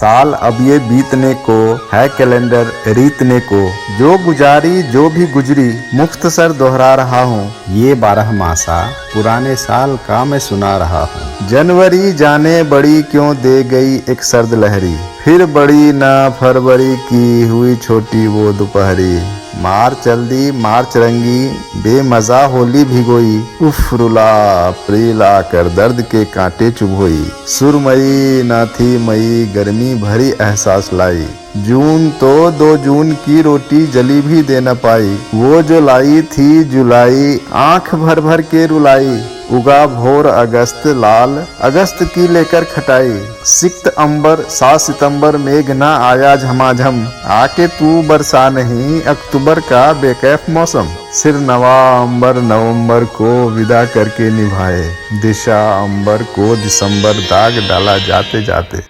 साल अब ये बीतने को है कैलेंडर रीतने को, जो गुजारी जो भी गुजरी मुख्तसर दोहरा रहा हूँ। ये 12 मासा पुराने साल का मैं सुना रहा हूँ। जनवरी जाने बड़ी क्यों दे गई एक सर्द लहरी, फिर बड़ी ना फरवरी की हुई छोटी वो दोपहरी। मार्च जल्दी मार्च रंगी बेमजा होली भिगोई, उफ रुला अप्रैल आकर दर्द के कांटे चुभोई। सुरमई ना थी मई गर्मी भरी एहसास लाई, जून तो 2 जून की रोटी जली भी दे न पाई। वो जो लाई थी जुलाई आंख भर भर के रुलाई, उगा भोर अगस्त लाल अगस्त की लेकर खटाई। सिक्त अंबर 7 सितंबर मेघ ना आया झमाझम, आके तू बरसा नहीं अक्टूबर का बेकैफ मौसम। सिर नवा अंबर नवंबर को विदा करके निभाए, दिशा अंबर को दिसंबर दाग डाला जाते जाते।